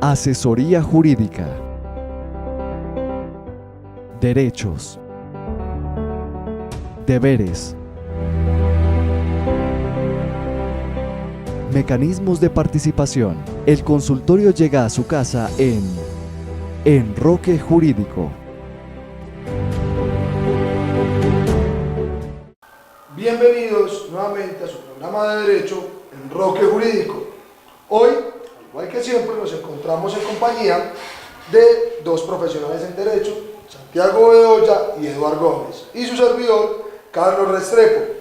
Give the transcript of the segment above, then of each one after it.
Asesoría jurídica. Derechos. Deberes. Mecanismos de participación. El consultorio llega a su casa en Enroque Jurídico. Bienvenidos nuevamente a su programa de Derecho, Enroque Jurídico. Hoy, al igual que siempre, nos encontramos en compañía de dos profesionales en Derecho, Santiago Bedoya y Eduardo Gómez, y su servidor, Carlos Restrepo.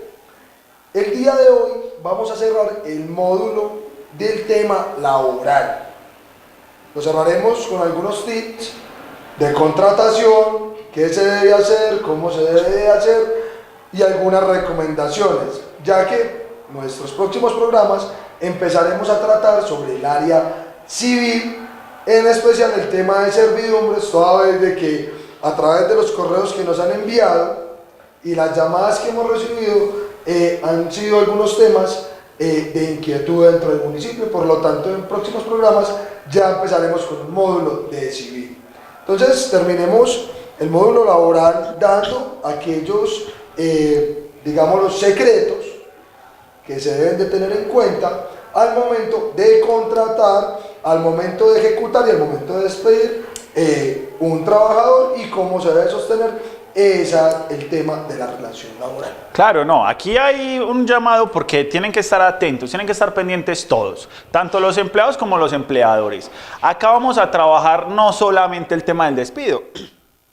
El día de hoy vamos a cerrar el módulo del tema laboral. Lo cerraremos con algunos tips de contratación, qué se debe hacer, cómo se debe hacer y algunas recomendaciones, ya que nuestros próximos programas empezaremos a tratar sobre el área civil, en especial el tema de servidumbres, toda vez de que a través de los correos que nos han enviado y las llamadas que hemos recibido han sido algunos temas de inquietud dentro del municipio. Por lo tanto, en próximos programas ya empezaremos con un módulo de civil. Entonces, terminemos el módulo laboral dando aquellos, digamos, los secretos que se deben de tener en cuenta al momento de contratar, al momento de ejecutar y al momento de despedir un trabajador, y cómo se debe sostener el tema de la relación laboral. Claro, no, aquí hay un llamado porque tienen que estar atentos, tienen que estar pendientes todos, tanto los empleados como los empleadores. Acá vamos a trabajar no solamente el tema del despido,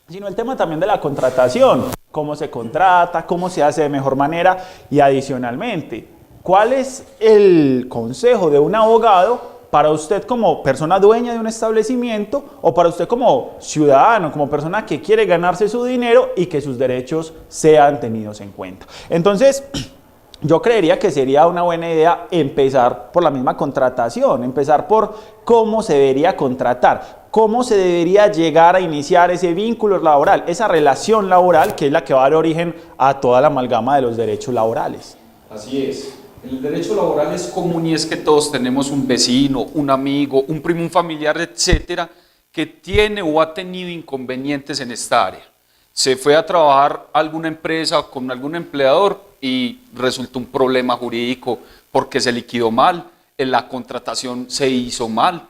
sino el tema también de la contratación, cómo se contrata, cómo se hace de mejor manera, y adicionalmente, ¿cuál es el consejo de un abogado para usted como persona dueña de un establecimiento, o para usted como ciudadano, como persona que quiere ganarse su dinero y que sus derechos sean tenidos en cuenta? Entonces, yo creería que sería una buena idea empezar por la misma contratación, empezar por cómo se debería contratar, cómo se debería llegar a iniciar ese vínculo laboral, esa relación laboral que es la que va a dar origen a toda la amalgama de los derechos laborales. Así es. El derecho laboral es común, y es que todos tenemos un vecino, un amigo, un primo, un familiar, etcétera, que tiene o ha tenido inconvenientes en esta área. Se fue a trabajar a alguna empresa con algún empleador y resultó un problema jurídico porque se liquidó mal, la contratación se hizo mal,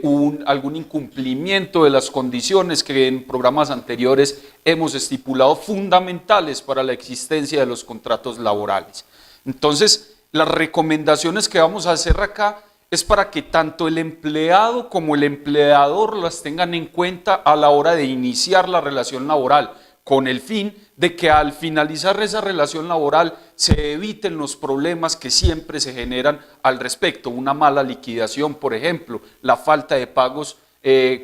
hubo algún incumplimiento de las condiciones que en programas anteriores hemos estipulado fundamentales para la existencia de los contratos laborales. Entonces, las recomendaciones que vamos a hacer acá es para que tanto el empleado como el empleador las tengan en cuenta a la hora de iniciar la relación laboral, con el fin de que al finalizar esa relación laboral se eviten los problemas que siempre se generan al respecto. Una mala liquidación, por ejemplo, la falta de pagos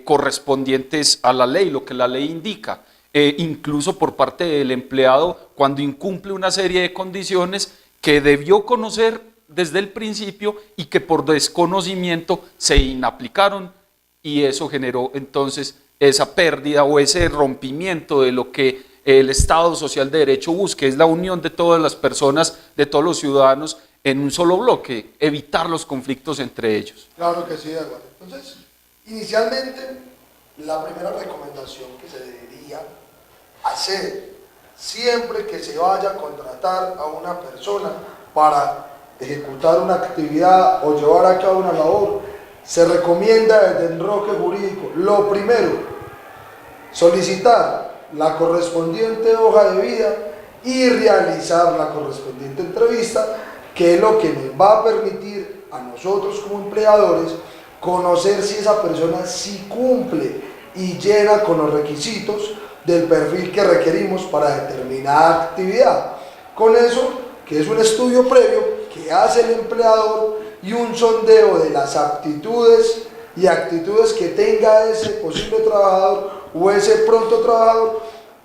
correspondientes a la ley, lo que la ley indica, incluso por parte del empleado cuando incumple una serie de condiciones que debió conocer desde el principio y que por desconocimiento se inaplicaron, y eso generó entonces esa pérdida o ese rompimiento de lo que el Estado Social de Derecho busca, es la unión de todas las personas, de todos los ciudadanos en un solo bloque, evitar los conflictos entre ellos. Claro que sí, Eduardo. Entonces, inicialmente, la primera recomendación que se debería hacer siempre que se vaya a contratar a una persona para ejecutar una actividad o llevar a cabo una labor, se recomienda desde Enroque Jurídico, lo primero, solicitar la correspondiente hoja de vida y realizar la correspondiente entrevista, que es lo que nos va a permitir a nosotros como empleadores conocer si esa persona sí cumple y llena con los requisitos del perfil que requerimos para determinada actividad. Con eso, que es un estudio previo que hace el empleador y un sondeo de las aptitudes y actitudes que tenga ese posible trabajador o ese pronto trabajador,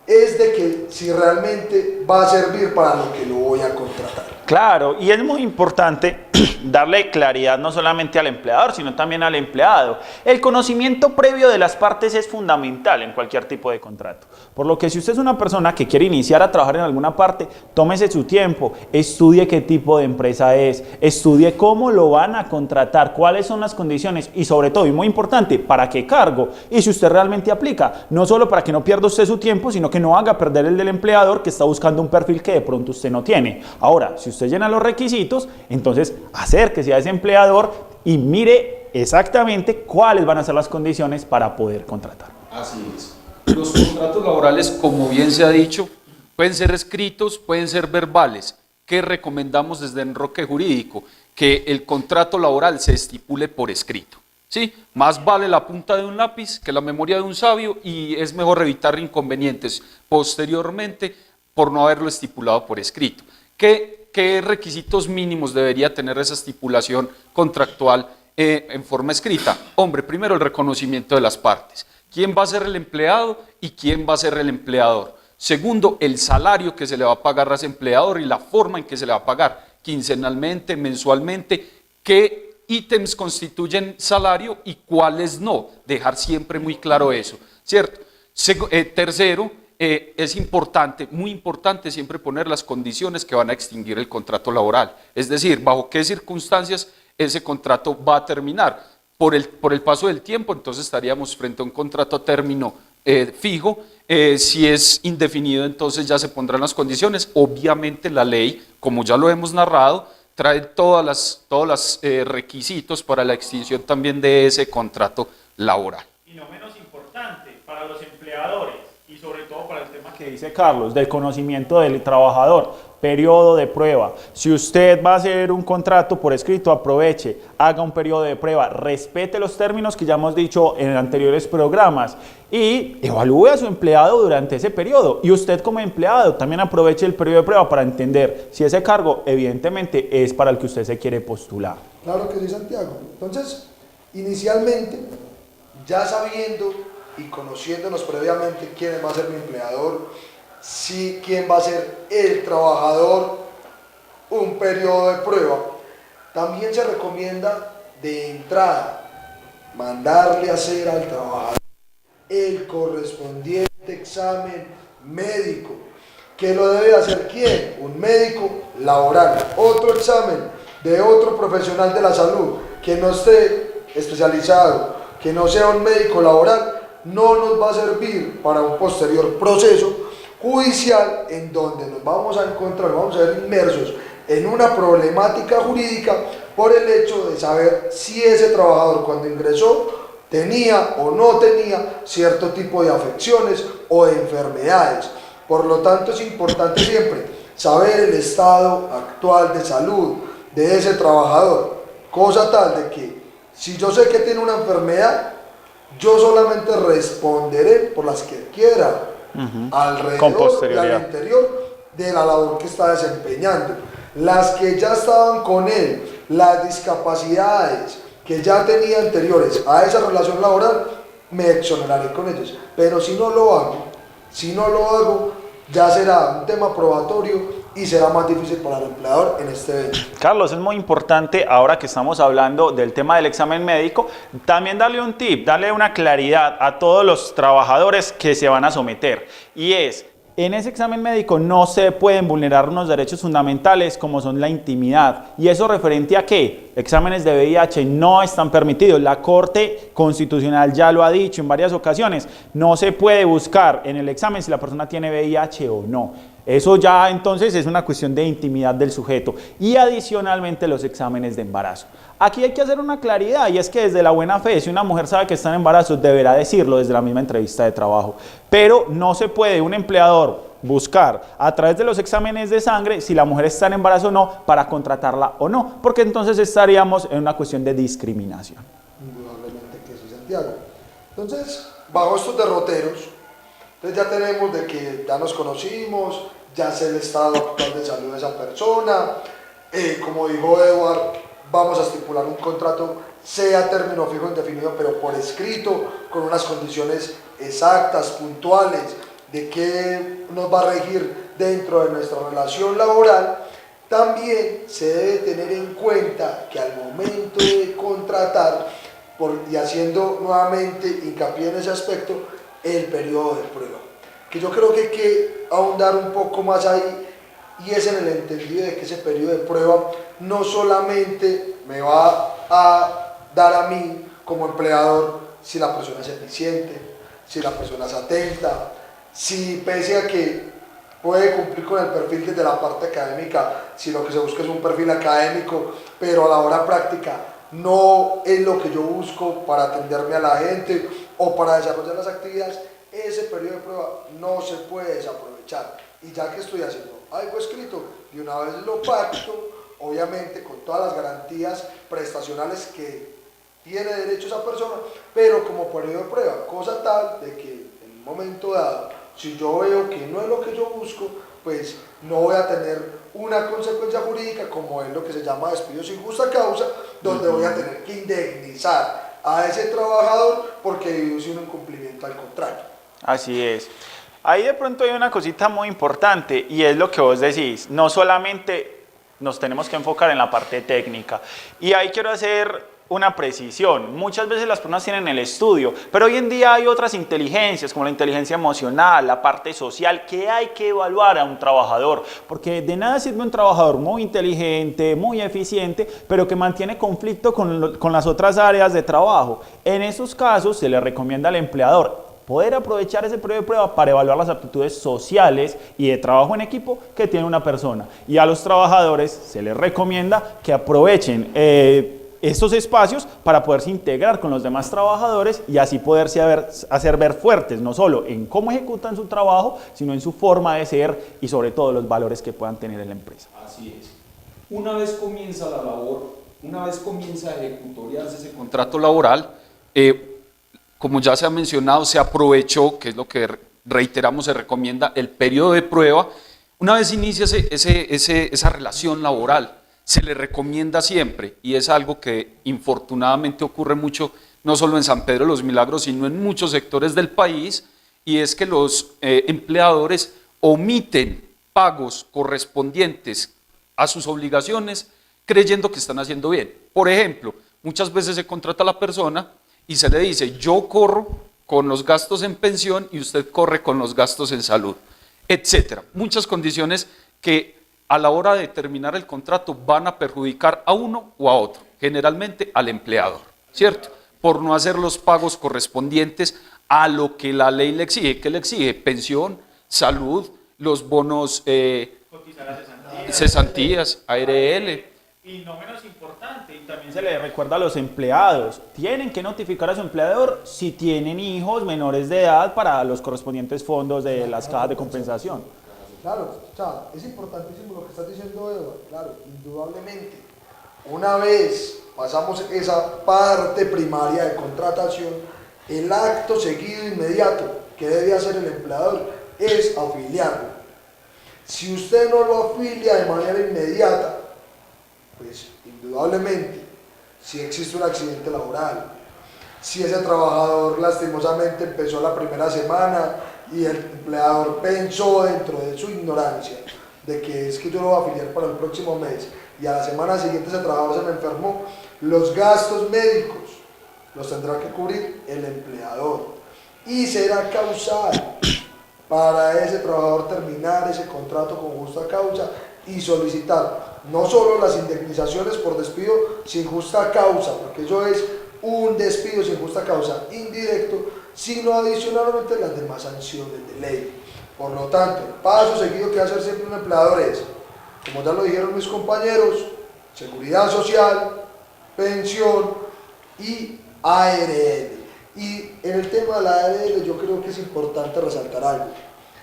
es de que si realmente va a servir para lo que lo voy a contratar. Claro, y es muy importante darle claridad no solamente al empleador, sino también al empleado. El conocimiento previo de las partes es fundamental en cualquier tipo de contrato. Por lo que si usted es una persona que quiere iniciar a trabajar en alguna parte, tómese su tiempo, estudie qué tipo de empresa es, estudie cómo lo van a contratar, cuáles son las condiciones y sobre todo, y muy importante, para qué cargo y si usted realmente aplica, no solo para que no pierda usted su tiempo, sino que no haga perder el del empleador que está buscando un perfil que de pronto usted no tiene. Ahora, si usted llena los requisitos, entonces acérquese a ese empleador y mire exactamente cuáles van a ser las condiciones para poder contratar. Así es. Los contratos laborales, como bien se ha dicho, pueden ser escritos, pueden ser verbales. ¿Qué recomendamos desde Enroque Jurídico? Que el contrato laboral se estipule por escrito. ¿Sí? Más vale la punta de un lápiz que la memoria de un sabio y es mejor evitar inconvenientes posteriormente por no haberlo estipulado por escrito. ¿Qué requisitos mínimos debería tener esa estipulación contractual en forma escrita? Hombre, primero el reconocimiento de las partes. ¿Quién va a ser el empleado y quién va a ser el empleador? Segundo, el salario que se le va a pagar a ese empleador y la forma en que se le va a pagar, quincenalmente, mensualmente, qué ítems constituyen salario y cuáles no. Dejar siempre muy claro eso, ¿cierto? Tercero, es importante, muy importante siempre poner las condiciones que van a extinguir el contrato laboral. Es decir, bajo qué circunstancias ese contrato va a terminar. Por el paso del tiempo, entonces estaríamos frente a un contrato a término fijo. Si es indefinido, entonces ya se pondrán las condiciones. Obviamente la ley, como ya lo hemos narrado, trae todos los requisitos para la extinción también de ese contrato laboral. Y no menos importante, para los empleadores y sobre todo para el tema que dice Carlos, del conocimiento del trabajador. Periodo de prueba. Si usted va a hacer un contrato por escrito, aproveche, haga un periodo de prueba, respete los términos que ya hemos dicho en anteriores programas y evalúe a su empleado durante ese periodo. Y usted como empleado también aproveche el periodo de prueba para entender si ese cargo evidentemente es para el que usted se quiere postular. Claro que sí, Santiago. Entonces, inicialmente, ya sabiendo y conociéndonos previamente quién va a ser mi empleador, quién va a ser el trabajador, un periodo de prueba, también se recomienda de entrada mandarle a hacer al trabajador el correspondiente examen médico. ¿Que lo debe hacer quién? Un médico laboral. Otro examen de otro profesional de la salud que no esté especializado, que no sea un médico laboral, no nos va a servir para un posterior proceso judicial en donde nos vamos a encontrar, vamos a ver inmersos en una problemática jurídica por el hecho de saber si ese trabajador cuando ingresó tenía o no tenía cierto tipo de afecciones o de enfermedades. Por lo tanto, es importante siempre saber el estado actual de salud de ese trabajador, cosa tal de que si yo sé que tiene una enfermedad, yo solamente responderé por las que quiera alrededor y al interior de la labor que está desempeñando. Las que ya estaban con él, las discapacidades que ya tenía anteriores a esa relación laboral, me exoneraré con ellos. Pero si no lo hago, ya será un tema probatorio y será más difícil para el empleador en este evento. Carlos, es muy importante, ahora que estamos hablando del tema del examen médico, también darle un tip, darle una claridad a todos los trabajadores que se van a someter. Y es, en ese examen médico no se pueden vulnerar unos derechos fundamentales como son la intimidad. ¿Y eso referente a qué? Exámenes de VIH no están permitidos. La Corte Constitucional ya lo ha dicho en varias ocasiones. No se puede buscar en el examen si la persona tiene VIH o no. Eso ya entonces es una cuestión de intimidad del sujeto. Y adicionalmente los exámenes de embarazo. Aquí hay que hacer una claridad y es que desde la buena fe, si una mujer sabe que está en embarazo, deberá decirlo desde la misma entrevista de trabajo. Pero no se puede un empleador buscar a través de los exámenes de sangre si la mujer está en embarazo o no para contratarla o no, porque entonces estaríamos en una cuestión de discriminación. Indudablemente que sí, Santiago. Entonces, bajo estos derroteros, entonces ya tenemos de que ya nos conocimos, ya sé el estado actual de salud de esa persona, como dijo Edward, vamos a estipular un contrato, sea término fijo indefinido, pero por escrito, con unas condiciones exactas, puntuales, de qué nos va a regir dentro de nuestra relación laboral. También se debe tener en cuenta que al momento de contratar, y haciendo nuevamente hincapié en ese aspecto, el periodo de prueba, que yo creo que hay que ahondar un poco más ahí, y es en el entendido de que ese periodo de prueba no solamente me va a dar a mí como empleador si la persona es eficiente, si la persona es atenta, si pese a que puede cumplir con el perfil desde la parte académica, si lo que se busca es un perfil académico, pero a la hora práctica no es lo que yo busco para atenderme a la gente o para desarrollar las actividades, ese periodo de prueba no se puede desaprovechar. Y ya que estoy haciendo algo escrito, de una vez lo pacto, obviamente con todas las garantías prestacionales que tiene derecho esa persona, pero como periodo de prueba, cosa tal de que en un momento dado, si yo veo que no es lo que yo busco, pues no voy a tener una consecuencia jurídica como es lo que se llama despido sin justa causa, donde voy a tener que indemnizar a ese trabajador porque vivió sin un cumplimiento al contrato. Así es. Ahí de pronto hay una cosita muy importante y es lo que vos decís, no solamente nos tenemos que enfocar en la parte técnica. Y ahí quiero hacer una precisión. Muchas veces las personas tienen el estudio, pero hoy en día hay otras inteligencias, como la inteligencia emocional, la parte social, que hay que evaluar a un trabajador, porque de nada sirve un trabajador muy inteligente, muy eficiente, pero que mantiene conflicto con las otras áreas de trabajo. En esos casos se le recomienda al empleador poder aprovechar ese periodo de prueba para evaluar las aptitudes sociales y de trabajo en equipo que tiene una persona. Y a los trabajadores se les recomienda que aprovechen estos espacios para poderse integrar con los demás trabajadores y así poderse hacer ver fuertes, no solo en cómo ejecutan su trabajo, sino en su forma de ser y sobre todo los valores que puedan tener en la empresa. Así es. Una vez comienza la labor, una vez comienza a ejecutoriarse ese contrato laboral, como ya se ha mencionado, se aprovechó, que es lo que reiteramos, se recomienda el periodo de prueba. Una vez inicia esa relación laboral, se le recomienda siempre, y es algo que infortunadamente ocurre mucho, no solo en San Pedro de los Milagros, sino en muchos sectores del país, y es que los empleadores omiten pagos correspondientes a sus obligaciones creyendo que están haciendo bien. Por ejemplo, muchas veces se contrata a la persona y se le dice, yo corro con los gastos en pensión y usted corre con los gastos en salud, etcétera. Muchas condiciones que a la hora de terminar el contrato van a perjudicar a uno o a otro, generalmente al empleador, ¿cierto? Por no hacer los pagos correspondientes a lo que la ley le exige. ¿Qué le exige? Pensión, salud, los bonos, cesantías, ARL. Y no menos importante, y también se le recuerda a los empleados, tienen que notificar a su empleador si tienen hijos menores de edad para los correspondientes fondos de las cajas de compensación. Claro, o sea, es importantísimo lo que estás diciendo, Eduardo, claro, indudablemente. Una vez pasamos esa parte primaria de contratación, el acto seguido inmediato que debe hacer el empleador es afiliarlo. Si usted no lo afilia de manera inmediata, pues indudablemente, si existe un accidente laboral, si ese trabajador lastimosamente empezó la primera semana y el empleador pensó dentro de su ignorancia de que es que yo lo voy a afiliar para el próximo mes y a la semana siguiente ese trabajador se me enfermó, los gastos médicos los tendrá que cubrir el empleador y será causal para ese trabajador terminar ese contrato con justa causa y solicitar no solo las indemnizaciones por despido sin justa causa, porque eso es un despido sin justa causa indirecto, sino adicionalmente las demás sanciones de ley. Por lo tanto, el paso seguido que va a hacer siempre un empleador es, como ya lo dijeron mis compañeros, seguridad social, pensión y ARL. Y en el tema de la ARL yo creo que es importante resaltar algo.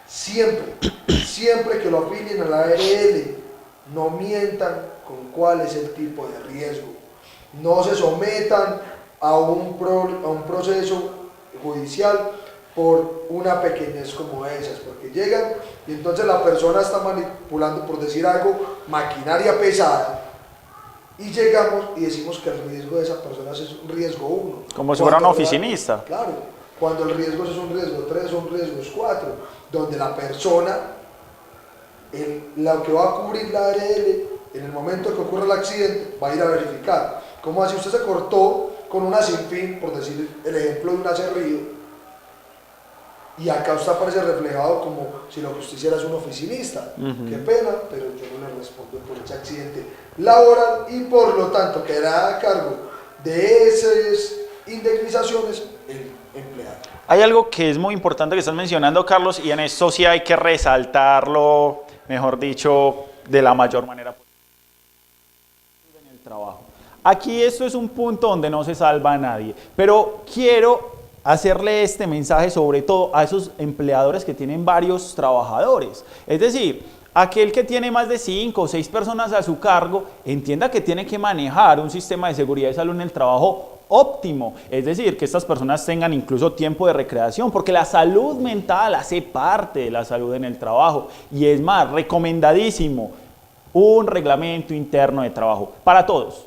Siempre que lo afilien a la ARL, no mientan con cuál es el tipo de riesgo. No se sometan a un proceso judicial por una pequeñez como esas, porque llegan y entonces la persona está manipulando, por decir algo, maquinaria pesada, y llegamos y decimos que el riesgo de esa persona es un riesgo 1. Como si fuera un oficinista. Claro, cuando el riesgo es un riesgo 3, un riesgo es 4, donde la persona, lo que va a cubrir la ARL en el momento que ocurre el accidente, va a ir a verificar. ¿Cómo así usted se cortó con una sinfín, por decir el ejemplo de un acerrío? Y acá usted aparece reflejado como si lo que usted hiciera es un oficinista. Qué pena, pero yo no le respondo por ese accidente laboral y por lo tanto quedará a cargo de esas indemnizaciones el empleado. Hay algo que es muy importante que estás mencionando, Carlos, y en esto sí hay que resaltarlo, mejor dicho, de la mayor manera posible. En el trabajo. Aquí esto es un punto donde no se salva a nadie, pero quiero hacerle este mensaje sobre todo a esos empleadores que tienen varios trabajadores. Es decir, aquel que tiene más de 5 o 6 personas a su cargo, entienda que tiene que manejar un sistema de seguridad y salud en el trabajo óptimo, es decir, que estas personas tengan incluso tiempo de recreación, porque la salud mental hace parte de la salud en el trabajo, y es más, recomendadísimo, un reglamento interno de trabajo para todos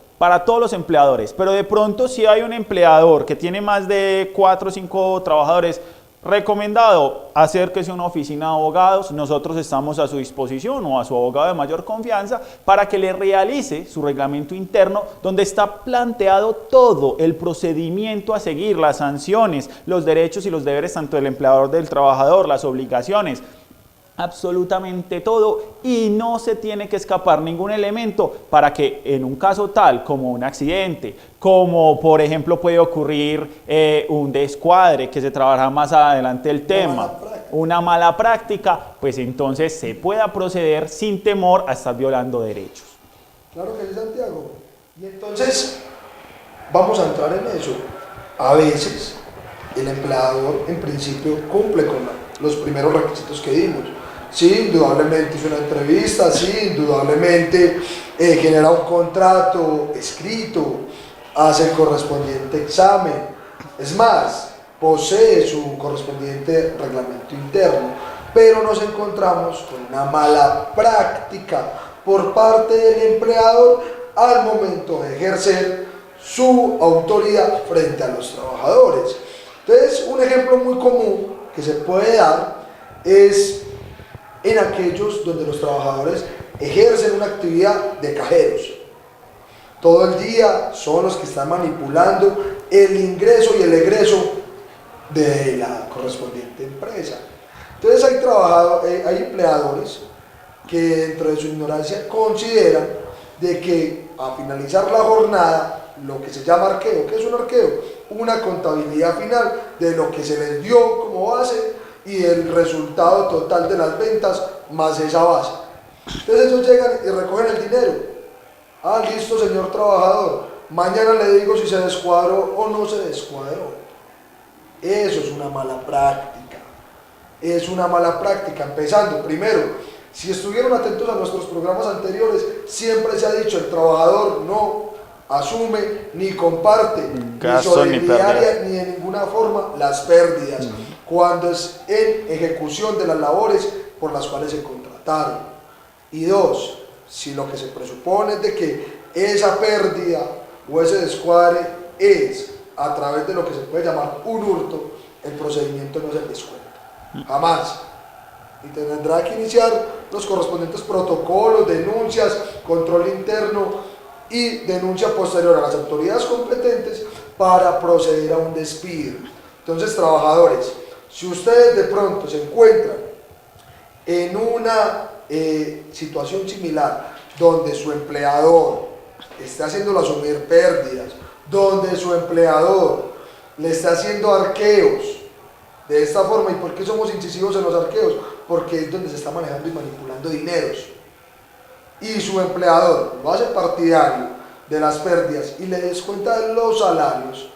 los empleadores, pero de pronto si hay un empleador que tiene más de 4 o 5 trabajadores, recomendado, acérquese a una oficina de abogados, nosotros estamos a su disposición o a su abogado de mayor confianza para que le realice su reglamento interno donde está planteado todo el procedimiento a seguir, las sanciones, los derechos y los deberes tanto del empleador del trabajador, las obligaciones, absolutamente todo, y no se tiene que escapar ningún elemento para que en un caso tal como un accidente, como por ejemplo puede ocurrir un descuadre, que se trabajará más adelante el tema, una mala práctica, pues entonces se pueda proceder sin temor a estar violando derechos. Claro que sí, Santiago. Y entonces vamos a entrar en eso. A veces el empleador en principio cumple con los primeros requisitos que dimos. Sí, indudablemente hizo una entrevista, sí, indudablemente genera un contrato escrito, hace el correspondiente examen, es más, posee su correspondiente reglamento interno, pero nos encontramos con una mala práctica por parte del empleador al momento de ejercer su autoridad frente a los trabajadores. Entonces, un ejemplo muy común que se puede dar es en aquellos donde los trabajadores ejercen una actividad de cajeros. Todo el día son los que están manipulando el ingreso y el egreso de la correspondiente empresa. Entonces hay empleadores que dentro de su ignorancia consideran de que a finalizar la jornada, lo que se llama arqueo, ¿qué es un arqueo? Una contabilidad final de lo que se les dio como base y el resultado total de las ventas más esa base. Entonces ellos llegan y recogen el dinero. Ah, listo, señor trabajador, mañana le digo si se descuadró o no se descuadró. Eso es una mala práctica. Es una mala práctica. Empezando, primero, si estuvieron atentos a nuestros programas anteriores, siempre se ha dicho, el trabajador no asume ni comparte ni solidaria ni de ninguna forma las pérdidas cuando es en ejecución de las labores por las cuales se contrataron. Y dos, si lo que se presupone es de que esa pérdida o ese descuadre es a través de lo que se puede llamar un hurto, el procedimiento no se descuenta, jamás. Y tendrá que iniciar los correspondientes protocolos, denuncias, control interno y denuncia posterior a las autoridades competentes para proceder a un despido. Entonces, trabajadores, si ustedes de pronto se encuentran en una situación similar donde su empleador está haciéndolo asumir pérdidas, donde su empleador le está haciendo arqueos de esta forma, ¿y por qué somos incisivos en los arqueos? Porque es donde se está manejando y manipulando dineros, y su empleador lo hace partidario de las pérdidas y le descuenta de los salarios,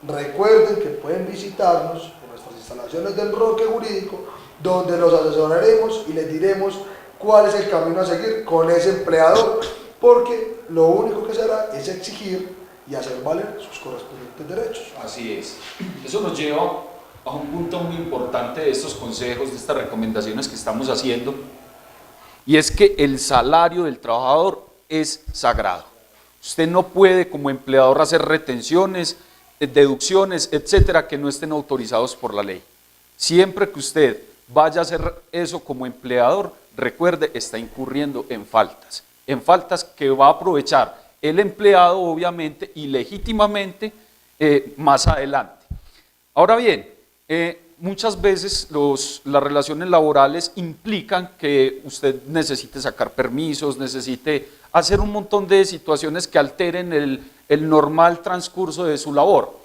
recuerden que pueden visitarnos en nuestras instalaciones del Enroque Jurídico, donde los asesoraremos y les diremos cuál es el camino a seguir con ese empleador, porque lo único que se hará es exigir y hacer valer sus correspondientes derechos. Así es. Eso nos lleva a un punto muy importante de estos consejos, de estas recomendaciones que estamos haciendo, y es que el salario del trabajador es sagrado. Usted no puede como empleador hacer retenciones, deducciones, etcétera, que no estén autorizados por la ley. Siempre que usted vaya a hacer eso como empleador, recuerde, está incurriendo en faltas. en faltas que va a aprovechar el empleado, obviamente, y legítimamente más adelante. Ahora bien, muchas veces las relaciones laborales implican que usted necesite sacar permisos, necesite hacer un montón de situaciones que alteren el normal transcurso de su labor.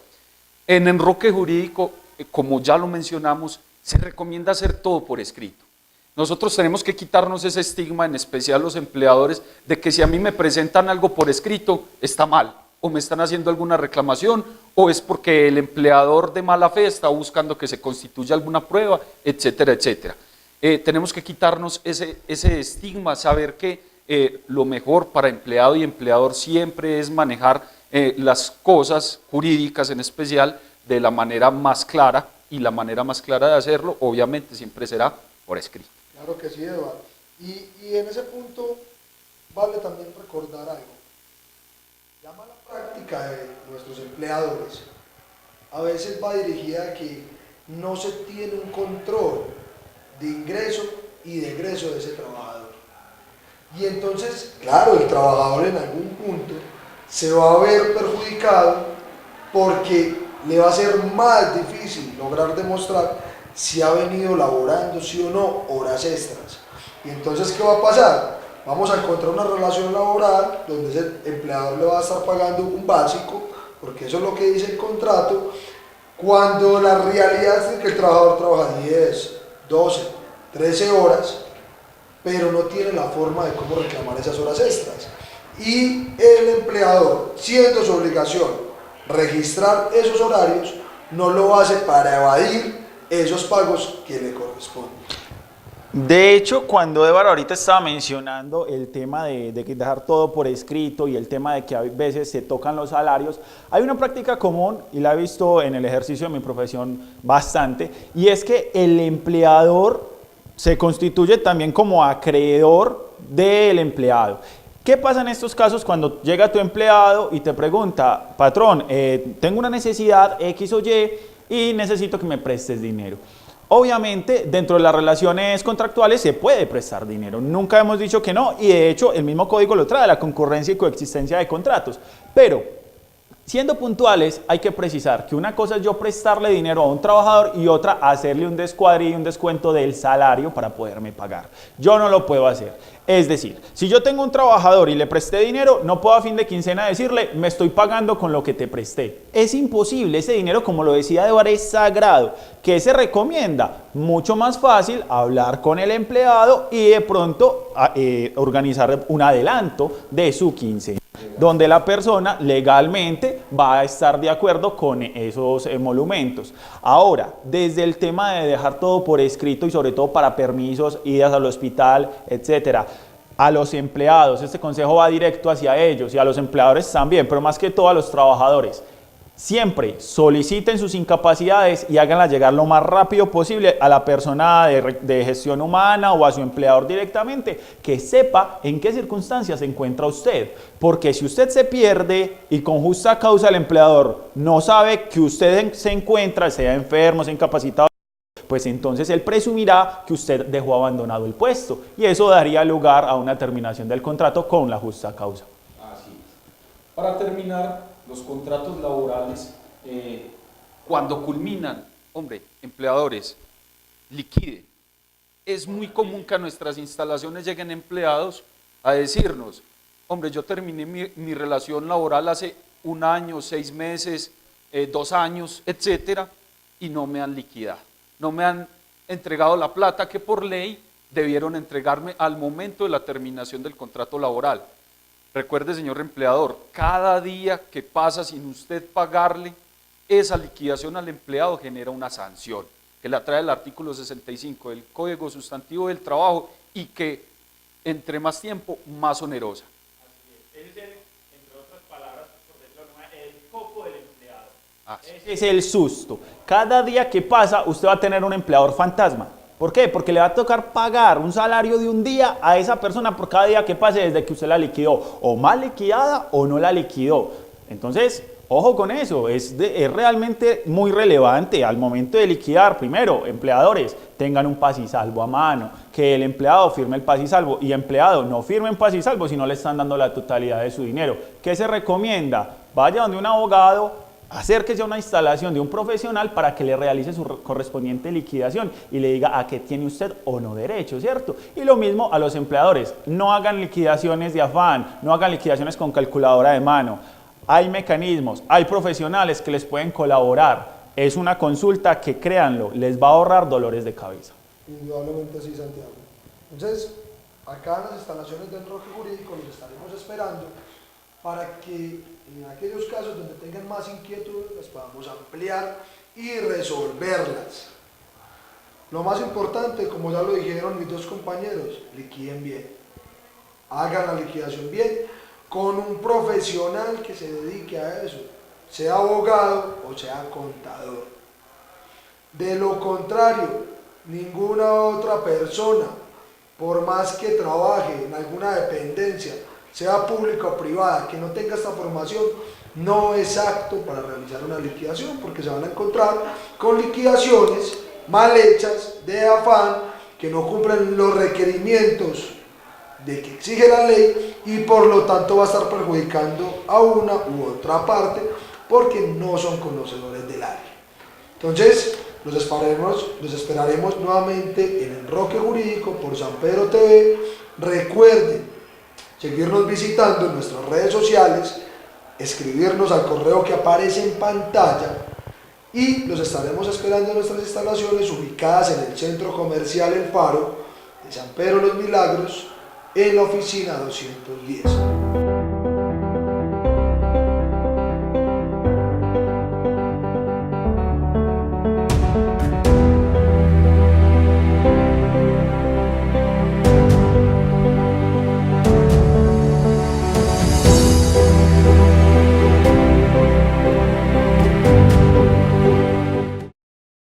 En enroque jurídico, como ya lo mencionamos, se recomienda hacer todo por escrito. Nosotros tenemos que quitarnos ese estigma, en especial los empleadores, de que si a mí me presentan algo por escrito, está mal, o me están haciendo alguna reclamación, o es porque el empleador de mala fe está buscando que se constituya alguna prueba, etcétera, etcétera. Tenemos que quitarnos ese estigma, saber que lo mejor para empleado y empleador siempre es manejar las cosas jurídicas en especial de la manera más clara, y la manera más clara de hacerlo obviamente siempre será por escrito. Claro que sí, Eduardo. Y en ese punto vale también recordar algo. La mala práctica de nuestros empleadores a veces va dirigida a que no se tiene un control de ingreso y de egreso de ese trabajador. Y entonces, claro, el trabajador en algún punto se va a ver perjudicado porque le va a ser más difícil lograr demostrar si ha venido laborando, sí o no, horas extras. Y entonces, ¿qué va a pasar? Vamos a encontrar una relación laboral donde ese empleador le va a estar pagando un básico, porque eso es lo que dice el contrato, cuando la realidad es que el trabajador trabaja 10, 12, 13 horas, pero no tiene la forma de cómo reclamar esas horas extras. Y el empleador, siendo su obligación registrar esos horarios, no lo hace para evadir esos pagos que le corresponden. De hecho, cuando Eduardo ahorita estaba mencionando el tema de dejar todo por escrito y el tema de que a veces se tocan los salarios, hay una práctica común, y la he visto en el ejercicio de mi profesión bastante, y es que el empleador se constituye también como acreedor del empleado. ¿Qué pasa en estos casos cuando llega tu empleado y te pregunta, patrón, tengo una necesidad X o Y necesito que me prestes dinero? Obviamente, dentro de las relaciones contractuales se puede prestar dinero, nunca hemos dicho que no, y de hecho el mismo código lo trae, la concurrencia y coexistencia de contratos, pero siendo puntuales hay que precisar que una cosa es yo prestarle dinero a un trabajador y otra hacerle un descuadre y un descuento del salario para poderme pagar. Yo no lo puedo hacer. Es decir, si yo tengo un trabajador y le presté dinero, no puedo a fin de quincena decirle, me estoy pagando con lo que te presté. Es imposible, ese dinero, como lo decía Eduardo, es sagrado. ¿Qué se recomienda? Mucho más fácil hablar con el empleado y de pronto organizar un adelanto de su quincena, donde la persona legalmente va a estar de acuerdo con esos emolumentos. Ahora, desde el tema de dejar todo por escrito y sobre todo para permisos, idas al hospital, etcétera, a los empleados, este consejo va directo hacia ellos y a los empleadores también, pero más que todo a los trabajadores. Siempre soliciten sus incapacidades y háganlas llegar lo más rápido posible a la persona de gestión humana o a su empleador directamente, que sepa en qué circunstancias se encuentra usted. Porque si usted se pierde y con justa causa el empleador no sabe que usted se encuentra, sea enfermo, sea incapacitado, pues entonces él presumirá que usted dejó abandonado el puesto y eso daría lugar a una terminación del contrato con la justa causa. Así es. Para terminar, los contratos laborales, cuando culminan, hombre, empleadores, liquide. Es muy común que a nuestras instalaciones lleguen empleados a decirnos, hombre, yo terminé mi relación laboral hace 1 año, 6 meses, 2 años, etcétera, y no me han liquidado. No me han entregado la plata que por ley debieron entregarme al momento de la terminación del contrato laboral. Recuerde, señor empleador, cada día que pasa sin usted pagarle esa liquidación al empleado genera una sanción, que la trae el artículo 65 del Código Sustantivo del Trabajo y que entre más tiempo, más onerosa. Así es. Ese es, entre otras palabras, por decirlo, el coco del empleado. Ese es el susto. Cada día que pasa, usted va a tener un empleador fantasma. ¿Por qué? Porque le va a tocar pagar un salario de un día a esa persona por cada día que pase desde que usted la liquidó, o mal liquidada o no la liquidó. Entonces, Ojo con eso, es realmente muy relevante al momento de liquidar. Primero, empleadores, tengan un paz y salvo a mano, que el empleado firme el paz y salvo, y empleado, no firmen paz y salvo si no le están dando la totalidad de su dinero. ¿Qué se recomienda? Vaya donde un abogado, acérquese a una instalación de un profesional para que le realice su correspondiente liquidación y le diga a qué tiene usted o no derecho, ¿cierto? Y lo mismo a los empleadores, no hagan liquidaciones de afán, no hagan liquidaciones con calculadora de mano. Hay mecanismos, hay profesionales que les pueden colaborar. Es una consulta que, créanlo, les va a ahorrar dolores de cabeza. Indudablemente sí, Santiago. Entonces, acá en las instalaciones del Enroque Jurídico los estaremos esperando para que en aquellos casos donde tengan más inquietudes las podamos ampliar y resolverlas. Lo más importante, como ya lo dijeron mis dos compañeros, liquiden bien. Hagan la liquidación bien con un profesional que se dedique a eso, sea abogado o sea contador. De lo contrario, ninguna otra persona, por más que trabaje en alguna dependencia, sea pública o privada, que no tenga esta formación, no es apto para realizar una liquidación, porque se van a encontrar con liquidaciones mal hechas, de afán, que no cumplen los requerimientos de que exige la ley y por lo tanto va a estar perjudicando a una u otra parte porque no son conocedores del área. Entonces, los esperaremos nuevamente en Enroque Jurídico por San Pedro TV. Recuerden seguirnos visitando en nuestras redes sociales, escribirnos al correo que aparece en pantalla y los estaremos esperando en nuestras instalaciones ubicadas en el Centro Comercial El Faro de San Pedro Los Milagros, en la oficina 210.